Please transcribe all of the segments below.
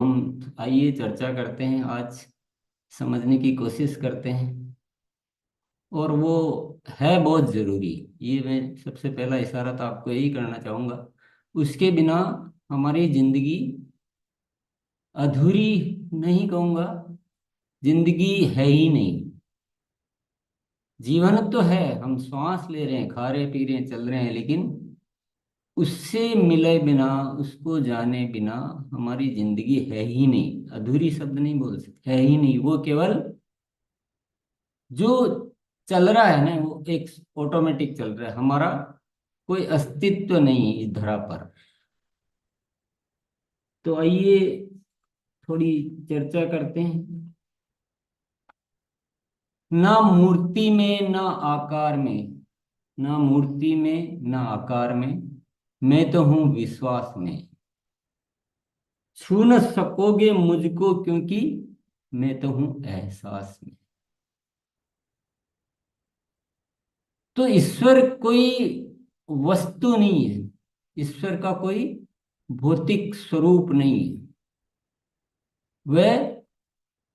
हम आइए चर्चा करते हैं आज, समझने की कोशिश करते हैं। और वो है बहुत ज़रूरी। ये मैं सबसे पहला इशारा तो आपको यही करना चाहूँगा। उसके बिना हमारी जिंदगी अधूरी नहीं कहूँगा, जिंदगी है ही नहीं। जीवन तो है, हम श्वास ले रहे हैं, खा रहे पी रहे हैं, चल रहे हैं, लेकिन उससे मिले बिना, उसको जाने बिना हमारी जिंदगी है ही नहीं। अधूरी शब्द नहीं बोल सकते, है ही नहीं। वो केवल जो चल रहा है ना, वो एक ऑटोमेटिक चल रहा है। हमारा कोई अस्तित्व नहीं है इस धरा पर। तो आइए थोड़ी चर्चा करते हैं। ना मूर्ति में ना आकार में, ना मूर्ति में ना आकार में, मैं तो हूं विश्वास में। छू न सकोगे मुझको क्योंकि मैं तो हूं एहसास में। तो ईश्वर कोई वस्तु नहीं है, ईश्वर का कोई भौतिक स्वरूप नहीं है। वह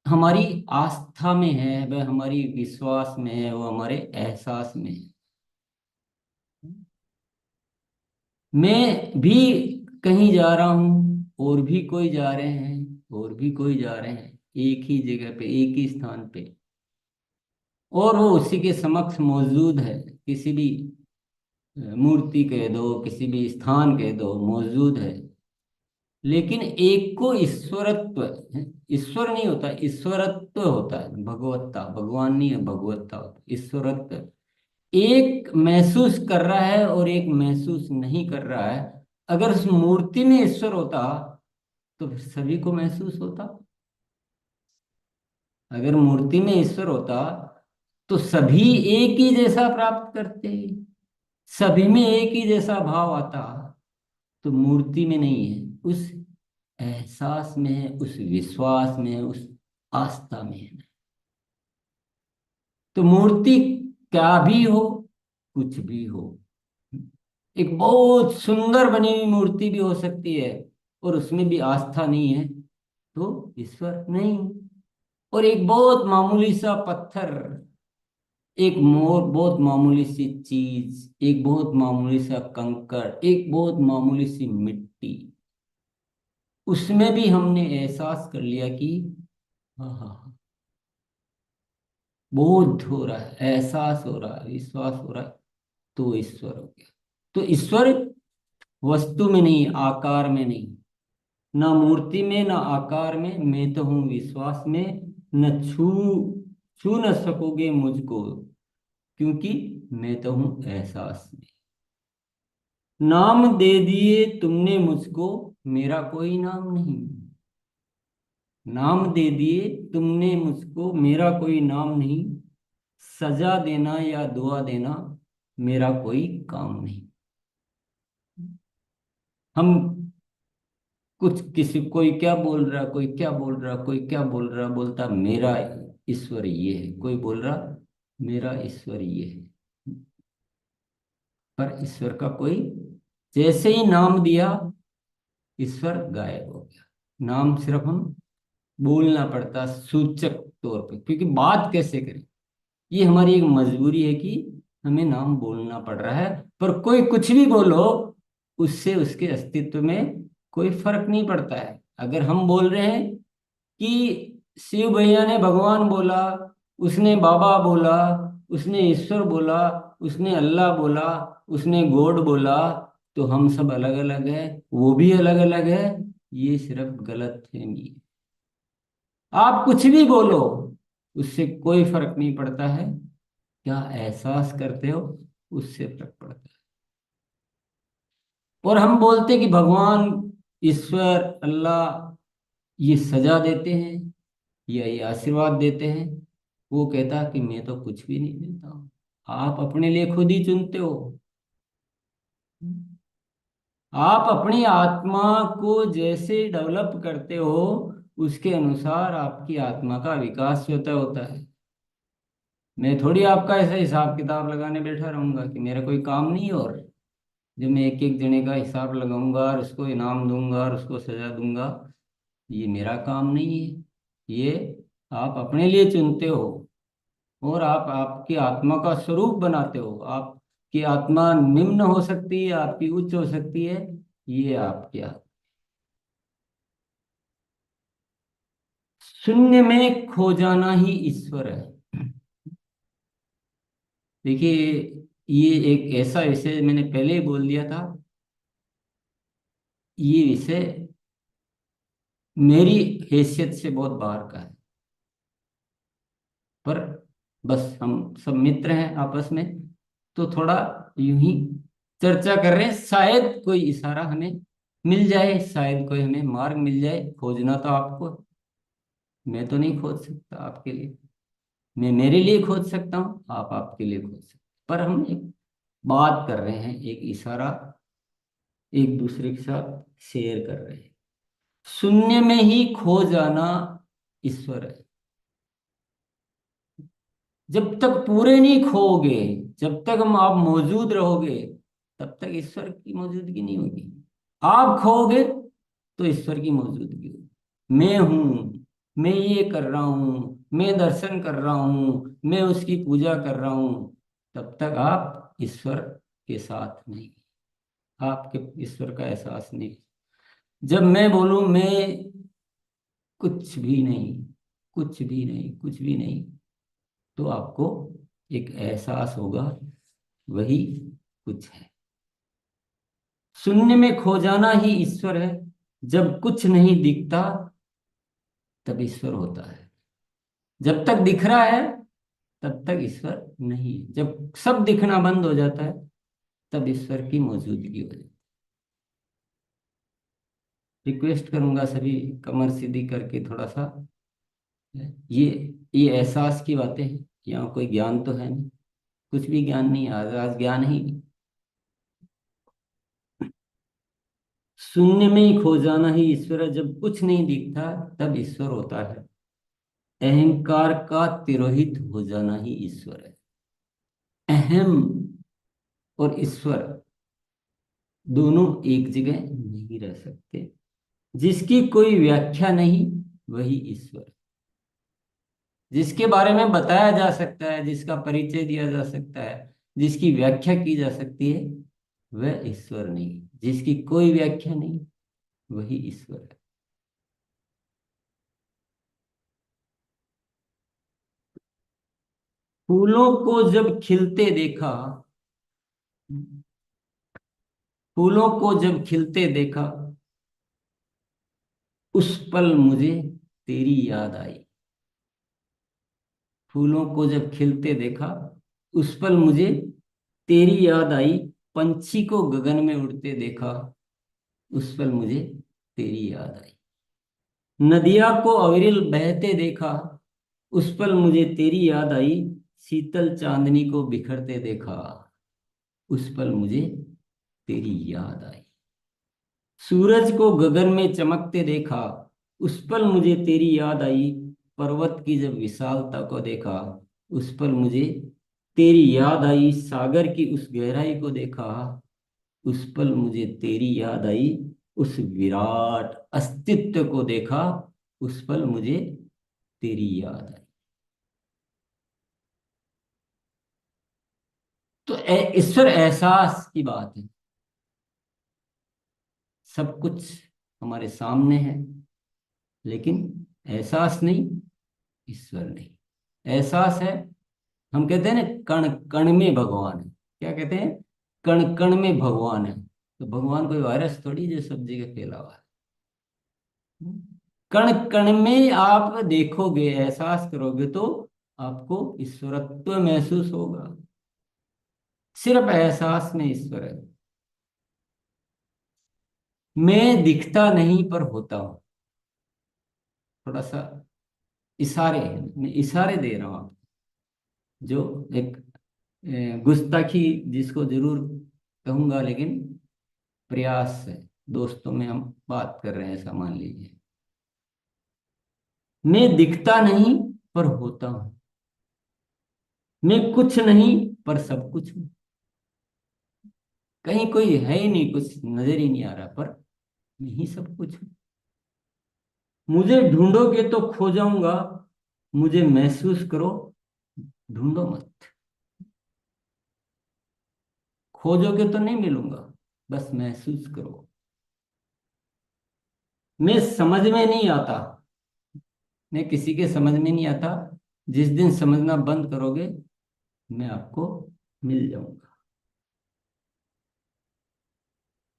हमारी आस्था में है, वह हमारी विश्वास में है, वो हमारे एहसास में है। मैं भी कहीं जा रहा हूं, और भी कोई जा रहे हैं, और भी कोई जा रहे हैं, एक ही जगह पे, एक ही स्थान पे, और वो उसी के समक्ष मौजूद है। किसी भी मूर्ति कह दो, किसी भी स्थान कह दो, मौजूद है। लेकिन एक को ईश्वरत्व, ईश्वर नहीं होता, ईश्वरत्व होता है। भगवत्ता, भगवान नहीं है, भगवत्ता होता है, ईश्वरत्व। एक महसूस कर रहा है और एक महसूस नहीं कर रहा है। अगर उस मूर्ति में ईश्वर होता तो फिर सभी को महसूस होता। अगर मूर्ति में ईश्वर होता तो सभी एक ही जैसा प्राप्त करते, सभी में एक ही जैसा भाव आता। तो मूर्ति में नहीं है, उस एहसास में है, उस विश्वास में है, उस आस्था में है। तो मूर्ति क्या भी हो, कुछ भी हो, एक बहुत सुंदर बनी हुई मूर्ति भी हो सकती है, और उसमें भी आस्था नहीं है तो ईश्वर नहीं। और एक बहुत मामूली सा पत्थर, एक मोर, बहुत मामूली सी चीज, एक बहुत मामूली सा कंकड़, एक बहुत मामूली सी मिट्टी, उसमें भी हमने एहसास कर लिया कि हाँ हाँ हाँ, बोध हो रहा है, एहसास हो रहा है, विश्वास हो रहा है, तो ईश्वर हो गया। तो ईश्वर वस्तु में नहीं, आकार में नहीं, ना मूर्ति में ना आकार में, मैं तो हूं विश्वास में। न छू छू न सकोगे मुझको क्योंकि मैं तो हूं एहसास में। नाम दे दिए तुमने मुझको, मेरा कोई नाम नहीं। नाम दे दिए तुमने मुझको, मेरा कोई नाम नहीं। सजा देना या दुआ देना मेरा कोई काम नहीं। हम कुछ, किसी, कोई क्या बोल रहा, कोई क्या बोल रहा, कोई क्या बोल रहा, बोलता मेरा ईश्वर ये है, कोई बोल रहा मेरा ईश्वर ये है। पर ईश्वर का कोई, जैसे ही नाम दिया ईश्वर गायब हो गया। नाम सिर्फ हम बोलना पड़ता सूचक तौर पे, क्योंकि बात कैसे करें, ये हमारी एक मजबूरी है कि हमें नाम बोलना पड़ रहा है। पर कोई कुछ भी बोलो, उससे उसके अस्तित्व में कोई फर्क नहीं पड़ता है। अगर हम बोल रहे हैं कि शिव भैया ने भगवान बोला, उसने बाबा बोला, उसने ईश्वर बोला, उसने अल्लाह बोला, उसने गॉड बोला, तो हम सब अलग अलग है, वो भी अलग अलग है। ये सिर्फ गलत फहमी है। आप कुछ भी बोलो, उससे कोई फर्क नहीं पड़ता है। क्या एहसास करते हो, उससे फर्क पड़ता है। और हम बोलते कि भगवान, ईश्वर, अल्लाह ये सजा देते हैं या ये आशीर्वाद देते हैं। वो कहता कि मैं तो कुछ भी नहीं देता हूँ, आप अपने लिए खुद ही चुनते हो। आप अपनी आत्मा को जैसे डेवलप करते हो, उसके अनुसार आपकी आत्मा का विकास होता होता है। मैं थोड़ी आपका ऐसा हिसाब किताब लगाने बैठा रहूंगा कि मेरा कोई काम नहीं है, और जो मैं एक एक जने का हिसाब लगाऊंगा और उसको इनाम दूंगा और उसको सजा दूंगा। ये मेरा काम नहीं है। ये आप अपने लिए चुनते हो, और आप आपकी आत्मा का स्वरूप बनाते हो। आपकी आत्मा निम्न हो सकती है, आपकी उच्च हो सकती है। ये आपकी शून्य में खो जाना ही ईश्वर है। देखिए, ये एक ऐसा विषय, मैंने पहले ही बोल दिया था, ये विषय मेरी हैसियत से बहुत बाहर का है। पर बस हम सब मित्र हैं आपस में, तो थोड़ा यूं ही चर्चा कर रहे हैं। शायद कोई इशारा हमें मिल जाए, शायद कोई हमें मार्ग मिल जाए। खोजना तो आपको, मैं तो नहीं खोज सकता आपके लिए। मैं मेरे लिए खोज सकता हूँ, आप आपके लिए खोज सकते, पर हम एक बात कर रहे हैं, एक इशारा एक दूसरे के साथ शेयर कर रहे हैं। शून्य में ही खो जाना ईश्वर है। जब तक पूरे नहीं खोओगे, जब तक हम आप मौजूद रहोगे, तब तक ईश्वर की मौजूदगी नहीं होगी। आप खोओगे तो ईश्वर की मौजूदगी होगी। मैं हूं, मैं ये कर रहा हूं, मैं दर्शन कर रहा हूं, मैं उसकी पूजा कर रहा हूं, तब तक आप ईश्वर के साथ नहीं, आपके ईश्वर का एहसास नहीं। जब मैं बोलूं मैं कुछ भी नहीं, कुछ भी नहीं, कुछ भी नहीं, तो आपको एक एहसास होगा, वही कुछ है। शून्य में खो जाना ही ईश्वर है। जब कुछ नहीं दिखता, तब ईश्वर होता है। जब तक दिख रहा है, तब तक ईश्वर नहीं है। जब सब दिखना बंद हो जाता है, तब ईश्वर की मौजूदगी हो जाती है। रिक्वेस्ट करूंगा सभी, कमर सीधी करके थोड़ा सा, ये ये एहसास की बातें हैं। यहाँ कोई ज्ञान तो है नहीं, कुछ भी ज्ञान नहीं, आज ज्ञान ही नहीं। शून्य में ही खो जाना ही ईश्वर है। जब कुछ नहीं दिखता, तब ईश्वर होता है। अहंकार का तिरोहित हो जाना ही ईश्वर है। अहम और ईश्वर दोनों एक जगह नहीं रह सकते। जिसकी कोई व्याख्या नहीं, वही ईश्वर है। जिसके बारे में बताया जा सकता है, जिसका परिचय दिया जा सकता है, जिसकी व्याख्या की जा सकती है, वह ईश्वर नहीं। जिसकी कोई व्याख्या नहीं, वही ईश्वर है। फूलों को जब खिलते देखा, फूलों को जब खिलते देखा, उस पल मुझे तेरी याद आई। फूलों को जब खिलते देखा, उस पल मुझे तेरी याद आई। पंछी को गगन में उड़ते देखा, उस पल मुझे तेरी याद आई। नदिया को अविरल बहते देखा, उस पल मुझे तेरी याद आई। शीतल चांदनी को बिखरते देखा, उस पल मुझे तेरी याद आई। सूरज को गगन में चमकते देखा, उस पल मुझे तेरी याद आई। पर्वत की जब विशालता को देखा, उस पल मुझे तेरी याद आई। सागर की उस गहराई को देखा, उस पल मुझे तेरी याद आई। उस विराट अस्तित्व को देखा, उस पल मुझे तेरी याद आई। तो ईश्वर एहसास की बात है। सब कुछ हमारे सामने है, लेकिन एहसास नहीं, ईश्वर नहीं। एहसास है, हम कहते हैं ना, कण कण में भगवान है। क्या कहते हैं? कण कण में भगवान है। तो भगवान कोई वायरस थोड़ी जो सब जगह फैला हुआ है। कण कण में आप देखोगे, एहसास करोगे, तो आपको ईश्वरत्व महसूस होगा। सिर्फ एहसास में ईश्वर है। मैं दिखता नहीं पर होता हूं। थोड़ा सा इशारे हैं, मैं इशारे दे रहा हूं आपको, जो एक गुस्ताखी जिसको जरूर कहूंगा, लेकिन प्रयास है। दोस्तों में हम बात कर रहे हैं, ऐसा मान लीजिए। मैं दिखता नहीं पर होता हूं। मैं कुछ नहीं पर सब कुछ हूं। कहीं कोई है ही नहीं, कुछ नजर ही नहीं आ रहा, पर मैं ही सब कुछ हूं। मुझे ढूंढोगे तो खो जाऊंगा, मुझे महसूस करो, ढूंढो मत। खोजोगे तो नहीं मिलूंगा, बस महसूस करो। मैं समझ में नहीं आता, मैं किसी के समझ में नहीं आता। जिस दिन समझना बंद करोगे, मैं आपको मिल जाऊंगा।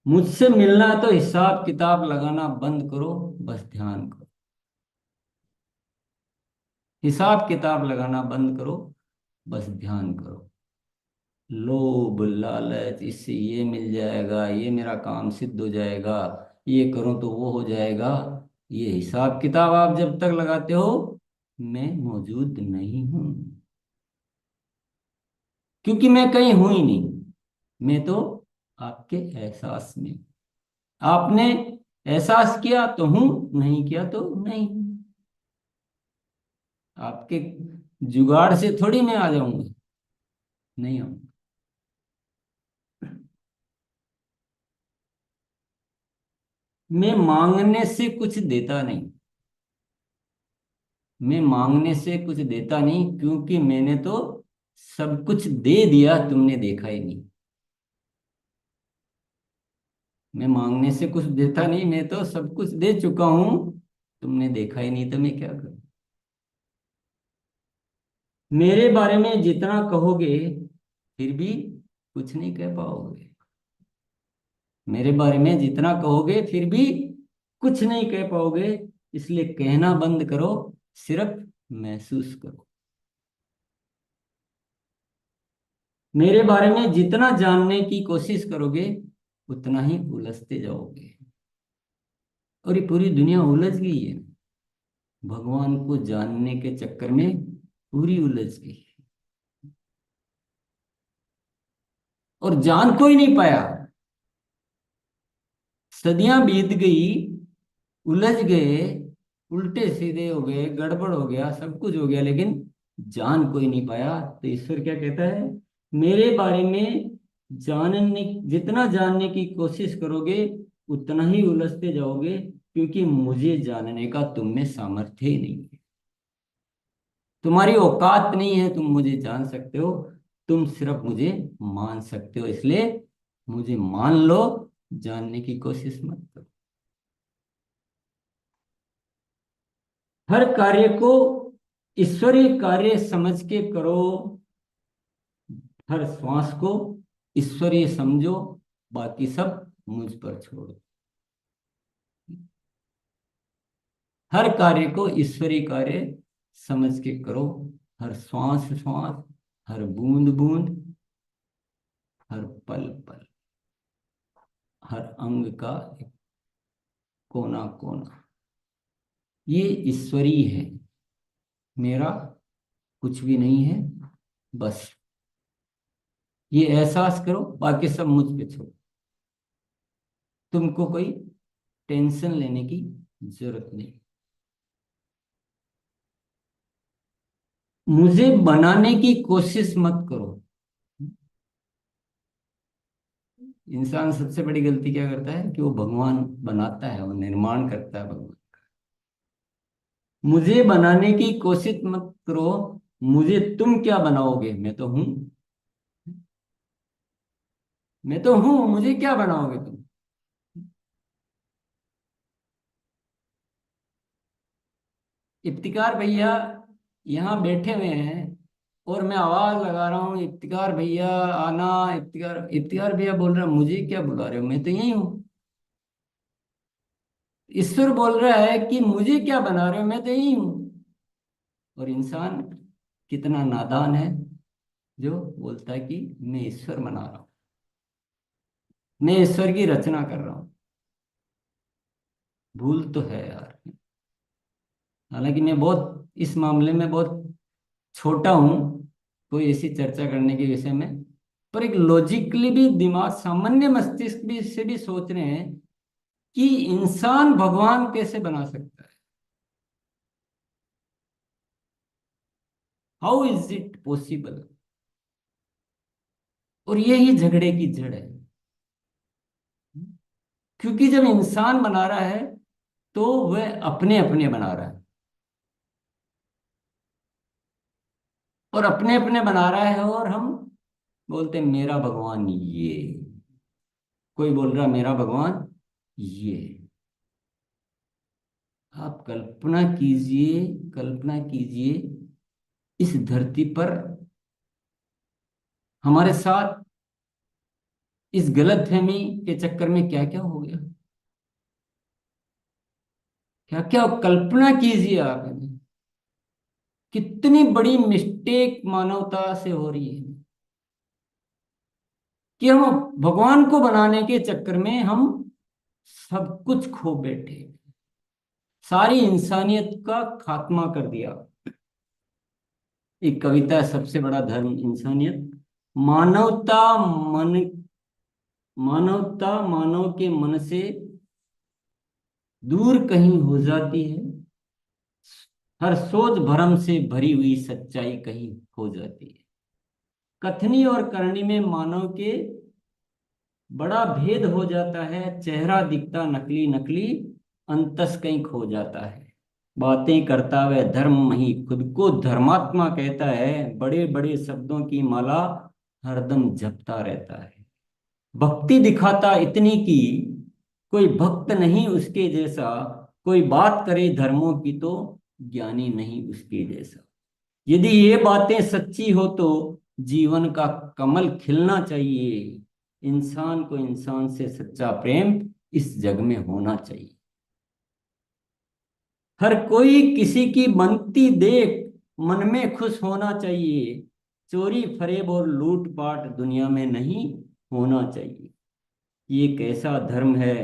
मुझसे मिलना है तो हिसाब किताब लगाना बंद करो, बस ध्यान करो। हिसाब किताब लगाना बंद करो, बस ध्यान करो। लोभ लालच, इससे ये मिल जाएगा, ये मेरा काम सिद्ध हो जाएगा, ये करूं तो वो हो जाएगा, ये हिसाब किताब आप जब तक लगाते हो, मैं मौजूद नहीं हूं। क्योंकि मैं कहीं हूं ही नहीं, मैं तो आपके एहसास में। आपने एहसास किया तो हूं, नहीं किया तो नहीं हूं। आपके जुगाड़ से थोड़ी मैं आ जाऊंगा, नहीं आऊंगा। मैं मांगने से कुछ देता नहीं, मैं मांगने से कुछ देता नहीं, क्योंकि मैंने तो सब कुछ दे दिया, तुमने देखा ही नहीं। मैं मांगने से कुछ देता नहीं, मैं तो सब कुछ दे चुका हूं, तुमने देखा ही नहीं, तो मैं क्या करूं। मेरे बारे में जितना कहोगे, फिर भी कुछ नहीं कह पाओगे। मेरे बारे में जितना कहोगे, फिर भी कुछ नहीं कह पाओगे। इसलिए कहना बंद करो, सिर्फ महसूस करो। मेरे बारे में जितना जानने की कोशिश करोगे, उतना ही उलझते जाओगे। और ये पूरी दुनिया उलझ गई है, भगवान को जानने के चक्कर में पूरी उलझ गई, और जान कोई नहीं पाया। सदियां बीत गई, उलझ गए, उल्टे सीधे हो गए, गड़बड़ हो गया, सब कुछ हो गया, लेकिन जान कोई नहीं पाया। तो ईश्वर क्या कहता है, मेरे बारे में जानने, जितना जानने की कोशिश करोगे, उतना ही उलझते जाओगे, क्योंकि मुझे जानने का तुम में सामर्थ्य ही नहीं है। तुम्हारी औकात नहीं है, तुम मुझे जान सकते हो। तुम सिर्फ मुझे मान सकते हो, इसलिए मुझे मान लो, जानने की कोशिश मत करो। हर कार्य को ईश्वरीय कार्य समझ के करो, हर श्वास को ईश्वरीय समझो, बाकी सब मुझ पर छोड़ो। हर कार्य को ईश्वरीय कार्य समझ के करो, हर श्वास श्वास, हर बूंद बूंद, हर पल पल, हर अंग का कोना कोना, ये ईश्वरीय है, मेरा कुछ भी नहीं है। बस ये एहसास करो, बाकी सब मुझ पे छोड़ो। तुमको कोई टेंशन लेने की जरूरत नहीं। मुझे बनाने की कोशिश मत करो। इंसान सबसे बड़ी गलती क्या करता है कि वो भगवान बनाता है, वो निर्माण करता है भगवान। मुझे बनाने की कोशिश मत करो, मुझे तुम क्या बनाओगे, मैं तो हूं। मैं तो हूं, मुझे क्या बनाओगे तुम। इफ्तिकार भैया यहाँ बैठे हुए हैं, और मैं आवाज लगा रहा हूँ, इफ्तिकार भैया आना, इफ्तिकार, इफ्तिकार भैया बोल रहा है, मुझे क्या बुला रहे हो, मैं तो यही हूँ। ईश्वर बोल रहा है कि मुझे क्या बना रहे हो, मैं तो यही हूँ। और इंसान कितना नादान है, जो बोलता है कि मैं ईश्वर बना रहा हूँ, मैं ईश्वर की रचना कर रहा हूँ। भूल तो है यार। हालांकि मैं बहुत इस मामले में बहुत छोटा हूँ, कोई ऐसी चर्चा करने के विषय में। पर एक लॉजिकली भी दिमाग, सामान्य मस्तिष्क भी इससे भी सोच रहे हैं कि इंसान भगवान कैसे बना सकता है। How is it possible. और यही झगड़े की जड़ है, क्योंकि जब इंसान बना रहा है, तो वह अपने अपने बना रहा है, और अपने अपने बना रहा है, और हम बोलते हैं मेरा भगवान ये, कोई बोल रहा मेरा भगवान ये। आप कल्पना कीजिए, कल्पना कीजिए, इस धरती पर हमारे साथ इस गलतफहमी के चक्कर में क्या क्या हो गया, क्या क्या कल्पना कीजिए आप। कितनी बड़ी मिस्टेक मानवता से हो रही है कि हम भगवान को बनाने के चक्कर में हम सब कुछ खो बैठे, सारी इंसानियत का खात्मा कर दिया। एक कविता है, सबसे बड़ा धर्म इंसानियत। मानवता मन मानवता मानव के मन से दूर कहीं हो जाती है, हर सोच भरम से भरी हुई सच्चाई कहीं खो जाती है। कथनी और करनी में मानव के बड़ा भेद हो जाता है, चेहरा दिखता नकली नकली, अंतस कहीं खो जाता है। बातें करता वह धर्म ही खुद को धर्मात्मा कहता है, बड़े बड़े शब्दों की माला हरदम जपता रहता है। भक्ति दिखाता इतनी की कोई भक्त नहीं उसके जैसा, कोई बात करे धर्मों की तो ज्ञानी नहीं उसके जैसा। यदि ये बातें सच्ची हो तो जीवन का कमल खिलना चाहिए, इंसान को इंसान से सच्चा प्रेम इस जग में होना चाहिए। हर कोई किसी की बनती देख मन में खुश होना चाहिए, चोरी फरेब और लूट पाट दुनिया में नहीं होना चाहिए। ये कैसा धर्म है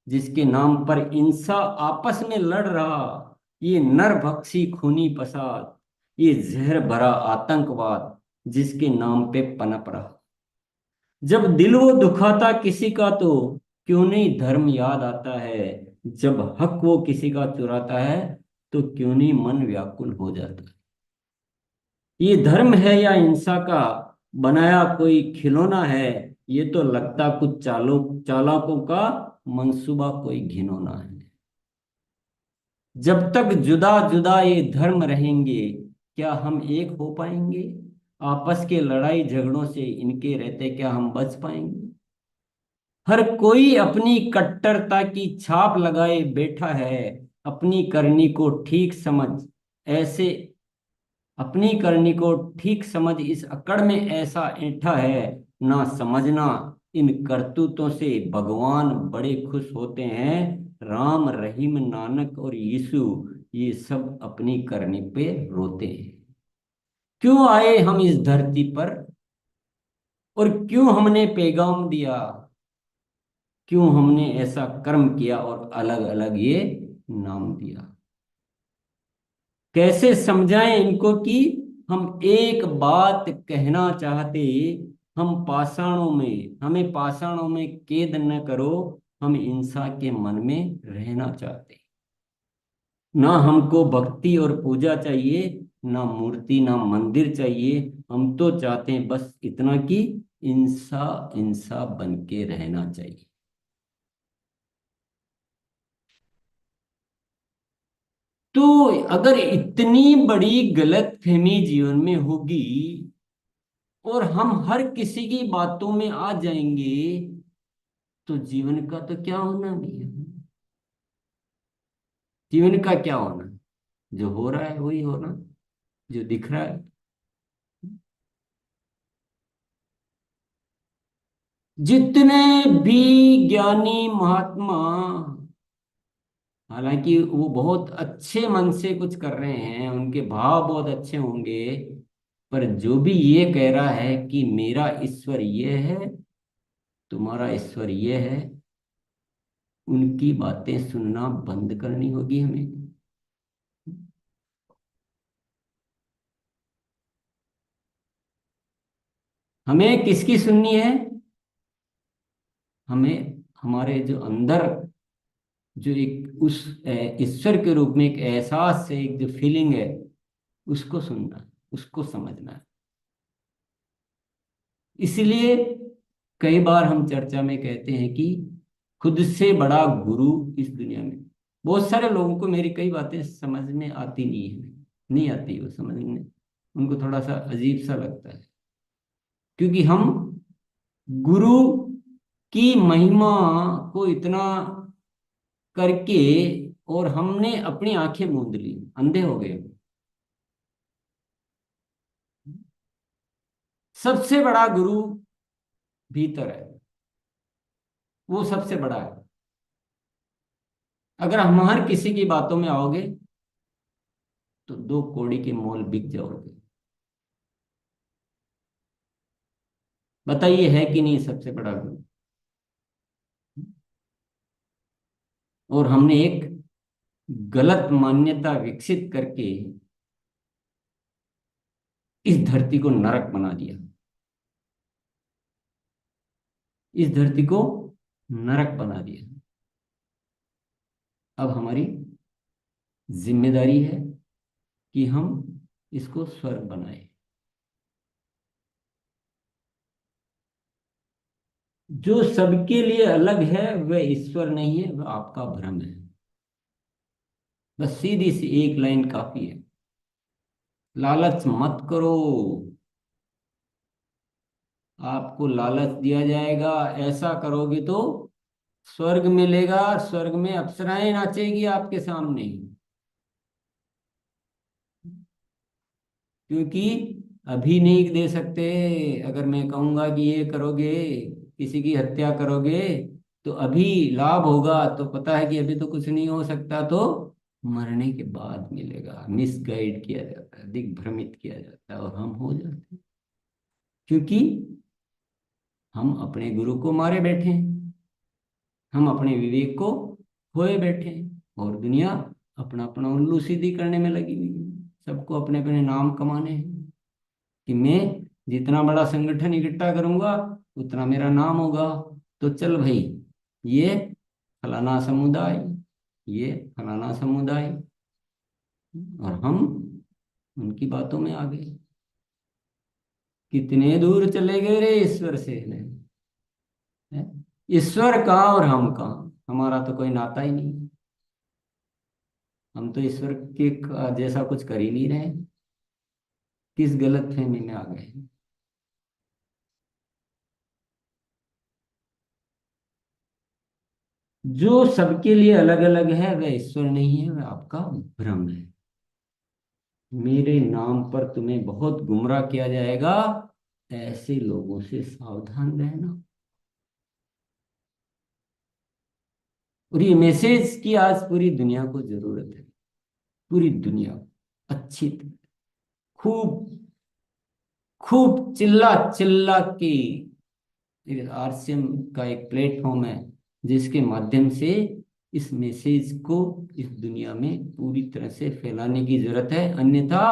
जिसके नाम पर इंसान आपस में लड़ रहा, ये नरभक्षी खूनी फसाद, ये जहर भरा आतंकवाद जिसके नाम पे पनप रहा। जब दिल वो दुखाता किसी का तो क्यों नहीं धर्म याद आता है, जब हक वो किसी का चुराता है तो क्यों नहीं मन व्याकुल हो जाता है। ये धर्म है या हिंसा का बनाया कोई खिलौना है, ये तो लगता कुछ चालाकों का मंसूबा कोई घिनौना है। जब तक जुदा जुदा ये धर्म रहेंगे क्या हम एक हो पाएंगे, आपस के लड़ाई झगड़ों से इनके रहते क्या हम बच पाएंगे। हर कोई अपनी कट्टरता की छाप लगाए बैठा है, अपनी करनी को ठीक समझ ऐसे अपनी करनी को ठीक समझ इस अकड़ में ऐसा ऐंठा है, ना समझना इन करतूतों से भगवान बड़े खुश होते हैं। राम रहीम नानक और यीशु ये सब अपनी करनी पे रोते हैं। क्यों आए हम इस धरती पर, और क्यों हमने पैगाम दिया, क्यों हमने ऐसा कर्म किया और अलग अलग ये नाम दिया। कैसे समझाएं इनको कि हम एक बात कहना चाहते, हमें पाषाणों में कैद न करो, हम इंसान के मन में रहना चाहते। ना हमको भक्ति और पूजा चाहिए, ना मूर्ति ना मंदिर चाहिए, हम तो चाहते हैं बस इतना कि इंसा इंसा बन के रहना चाहिए। तो अगर इतनी बड़ी गलतफहमी जीवन में होगी और हम हर किसी की बातों में आ जाएंगे, तो जीवन का तो क्या होना भी है। जीवन का क्या होना, जो हो रहा है वही होना, जो दिख रहा है। जितने भी ज्ञानी महात्मा, हालांकि वो बहुत अच्छे मन से कुछ कर रहे हैं, उनके भाव बहुत अच्छे होंगे, पर जो भी ये कह रहा है कि मेरा ईश्वर ये है, तुम्हारा ईश्वर ये है, उनकी बातें सुनना बंद करनी होगी हमें। हमें किसकी सुननी है, हमें हमारे जो अंदर जो एक उस ईश्वर के रूप में एक एहसास है, एक जो फीलिंग है, उसको सुनना है, उसको समझना है। इसलिए कई बार हम चर्चा में कहते हैं कि खुद से बड़ा गुरु इस दुनिया में बहुत सारे लोगों को मेरी कई बातें समझ में आती नहीं है, नहीं आती वो समझने, उनको थोड़ा सा अजीब सा लगता है, क्योंकि हम गुरु की महिमा को इतना करके, और हमने अपनी आंखें मूंद ली, अंधे हो गए। सबसे बड़ा गुरु भीतर है, वो सबसे बड़ा है। अगर हम हर किसी की बातों में आओगे तो 2 कौड़ी के मोल बिक जाओगे। बताइए, है कि नहीं सबसे बड़ा गुरु? और हमने एक गलत मान्यता विकसित करके इस धरती को नरक बना दिया, इस धरती को नरक बना दिया। अब हमारी जिम्मेदारी है कि हम इसको स्वर्ग बनाए। जो सबके लिए अलग है वह ईश्वर नहीं है, वह आपका भ्रम है। बस सीधी सी एक लाइन काफी है, लालच मत करो। आपको लालच दिया जाएगा, ऐसा करोगे तो स्वर्ग मिलेगा, स्वर्ग में अप्सराएं नाचेगी आपके सामने। क्योंकि अभी नहीं दे सकते। अगर मैं कहूंगा कि ये करोगे, किसी की हत्या करोगे, तो अभी लाभ होगा, तो पता है कि अभी तो कुछ नहीं हो सकता, तो मरने के बाद मिलेगा। मिसगाइड किया जाता है, दिग्भ्रमित किया जाता है, और हम हो जाते हैं, क्योंकि हम अपने गुरु को मारे बैठे हैं, हम अपने विवेक को खोए बैठे हैं, और दुनिया अपना अपना उल्लू सीधी करने में लगी हुई है। सबको अपने अपने नाम कमाने हैं, कि मैं जितना बड़ा संगठन इकट्ठा करूंगा उतना मेरा नाम होगा। तो चल भाई, ये फलाना समुदाय, ये फलाना समुदाय, और हम उनकी बातों में आ गए। कितने दूर चले गए रे ईश्वर से हैं? ईश्वर कहाँ और हम कहाँ? हमारा तो कोई नाता ही नहीं है। हम तो ईश्वर के जैसा कुछ कर ही नहीं रहे। किस गलत फहमी में आ गए हैं? जो सबके लिए अलग अलग है वह ईश्वर नहीं है, वह आपका भ्रम है। मेरे नाम पर तुम्हें बहुत गुमराह किया जाएगा, ऐसे लोगों से सावधान रहना। और ये मैसेज की आज पूरी दुनिया को जरूरत है। पूरी दुनिया अच्छी तरह, खूब खूब चिल्ला चिल्ला के, एक आरसीएम का एक प्लेटफॉर्म है जिसके माध्यम से इस मैसेज को इस दुनिया में पूरी तरह से फैलाने की जरूरत है। अन्यथा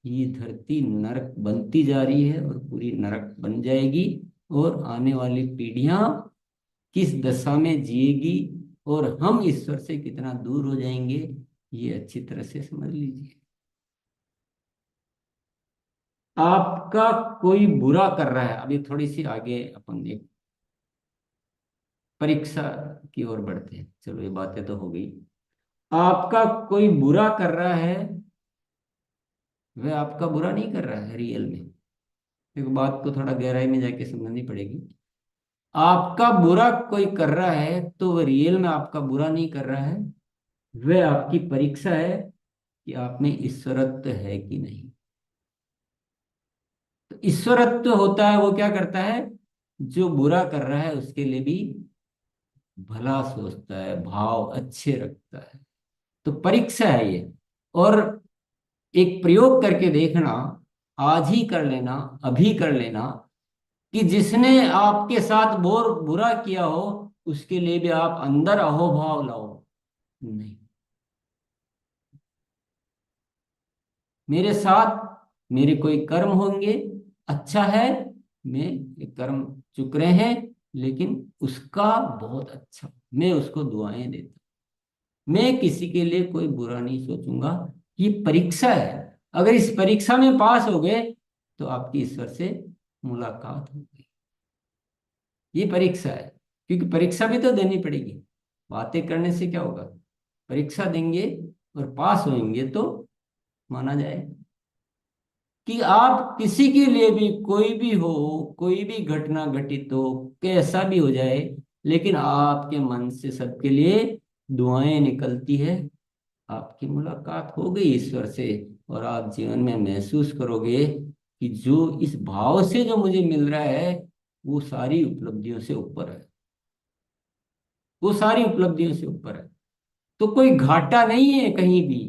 ये धरती नरक बनती जा रही है, और पूरी नरक बन जाएगी, और आने वाली पीढ़ियां किस दशा में जिएगी, और हम ईश्वर से कितना दूर हो जाएंगे, ये अच्छी तरह से समझ लीजिए। आपका कोई बुरा कर रहा है, अभी थोड़ी सी आगे अपन एक परीक्षा की ओर बढ़ते हैं। चलो, ये बातें तो हो गई। आपका कोई बुरा कर रहा है, वह आपका बुरा नहीं कर रहा है रियल में। एक बात को थोड़ा गहराई में जाके समझनी पड़ेगी। आपका बुरा कोई कर रहा है तो वह रियल में आपका बुरा नहीं कर रहा है, वह आपकी परीक्षा है कि आप में ईश्वरत्व है कि नहीं। तो ईश्वरत्व होता है, वो क्या करता है? जो बुरा कर रहा है उसके लिए भी भला सोचता है, भाव अच्छे रखता है। तो परीक्षा है ये। और एक प्रयोग करके देखना, आज ही कर लेना, अभी कर लेना, कि जिसने आपके साथ बोर बुरा किया हो उसके लिए भी आप अंदर अहोभाव लाओ। नहीं, मेरे साथ मेरे कोई कर्म होंगे, अच्छा है, मैं ये कर्म चुक रहे हैं, लेकिन उसका बहुत अच्छा, मैं उसको दुआएं देता, मैं किसी के लिए कोई बुरा नहीं सोचूंगा। ये परीक्षा है। अगर इस परीक्षा में पास हो गए तो आपकी ईश्वर से मुलाकात हो गई। ये परीक्षा है, क्योंकि परीक्षा भी तो देनी पड़ेगी। बातें करने से क्या होगा? परीक्षा देंगे और पास होंगे तो माना जाए कि आप किसी के लिए भी, कोई भी हो, कोई भी घटना घटित हो, कैसा भी हो जाए, लेकिन आपके मन से सबके लिए दुआएं निकलती है। आपकी मुलाकात हो गई ईश्वर से, और आप जीवन में महसूस करोगे कि जो इस भाव से जो मुझे मिल रहा है वो सारी उपलब्धियों से ऊपर है, वो सारी उपलब्धियों से ऊपर है। तो कोई घाटा नहीं है कहीं भी,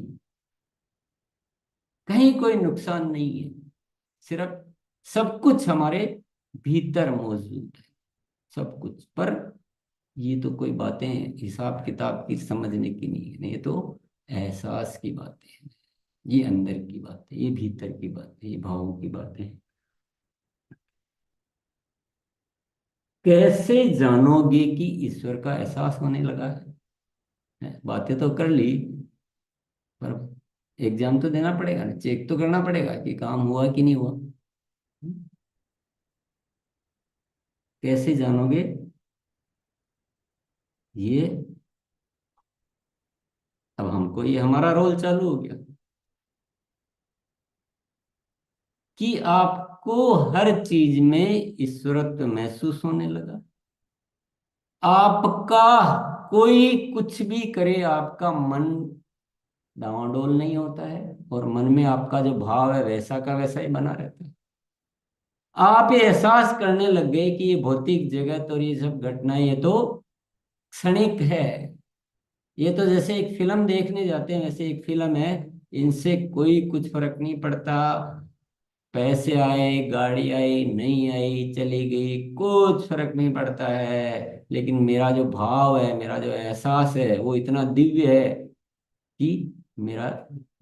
कहीं कोई नुकसान नहीं है। सिर्फ सब कुछ हमारे भीतर मौजूद है, सब कुछ। पर ये तो कोई बातें हिसाब किताब की समझने की नहीं है, ये तो एहसास की बातें हैं, ये अंदर की बातें, ये भीतर की बातें, ये भावों की बातें हैं। कैसे जानोगे कि ईश्वर का एहसास होने लगा है? बातें तो कर ली, पर एग्जाम तो देना पड़ेगा ना, चेक तो करना पड़ेगा कि काम हुआ कि नहीं हुआ। कैसे जानोगे? ये अब हमको, ये हमारा रोल चालू हो गया कि आपको हर चीज में ईश्वरत्व महसूस होने लगा। आपका कोई कुछ भी करे, आपका मन डावाडोल नहीं होता है, और मन में आपका जो भाव है वैसा का वैसा ही बना रहता है। आप ये एहसास करने लग गए कि ये भौतिक जगत और ये सब घटनाएं ये तो क्षणिक है। ये तो जैसे एक फिल्म देखने जाते हैं वैसे एक फिल्म है, इनसे कोई कुछ फर्क नहीं पड़ता। पैसे आए, गाड़ी आई, नहीं आई, चली गई, कुछ फर्क नहीं पड़ता है, लेकिन मेरा जो भाव है, मेरा जो एहसास है वो इतना दिव्य है कि मेरा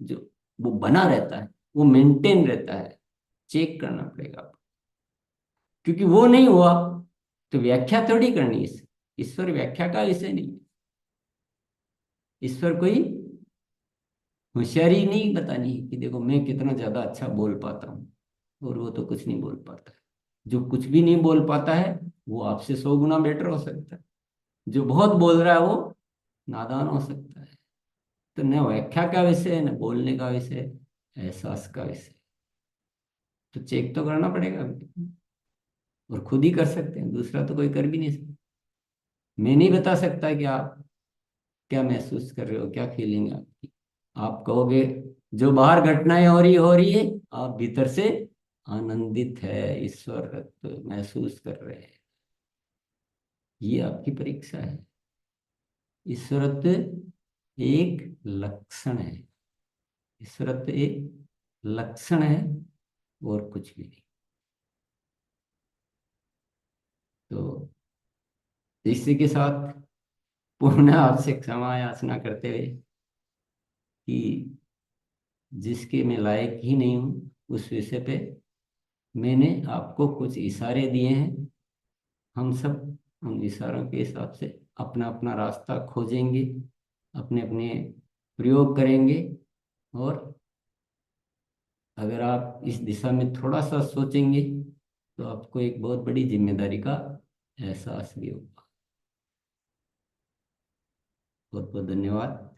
जो वो बना रहता है, वो मेंटेन रहता है। चेक करना पड़ेगा आपको, क्योंकि वो नहीं हुआ तो व्याख्या थोड़ी करनी है। ईश्वर व्याख्या का विषय नहीं है। ईश्वर कोई होशियारी नहीं बतानी है कि देखो मैं कितना ज्यादा अच्छा बोल पाता हूँ, और वो तो कुछ नहीं बोल पाता है। जो कुछ भी नहीं बोल पाता है वो आपसे 100 गुना बेटर हो सकता है। जो बहुत बोल रहा है वो नादान हो सकता है। तो न व्याख्या का विषय है, न बोलने का विषय है, एहसास का विषय। तो चेक तो करना पड़ेगा अभी। और खुद ही कर सकते हैं, दूसरा तो कोई कर भी नहीं सकता। मैं नहीं बता सकता कि आप क्या महसूस कर रहे हो, क्या फीलिंग है आपकी। आप कहोगे जो बाहर घटनाएं हो रही है, आप भीतर से आनंदित है, ईश्वर महसूस कर रहे हैं। ये आपकी परीक्षा है। ईश्वरत्व एक लक्षण है, ईश्वरत्व एक लक्षण है, और कुछ भी नहीं। तो इसी के साथ पुनः आपसे क्षमा याचना करते हुए कि जिसके मैं लायक ही नहीं हूँ उस विषय पे मैंने आपको कुछ इशारे दिए हैं। हम सब उन इशारों के हिसाब से अपना अपना रास्ता खोजेंगे, अपने अपने प्रयोग करेंगे। और अगर आप इस दिशा में थोड़ा सा सोचेंगे तो आपको एक बहुत बड़ी जिम्मेदारी का एहसास भी होगा। बहुत बहुत धन्यवाद।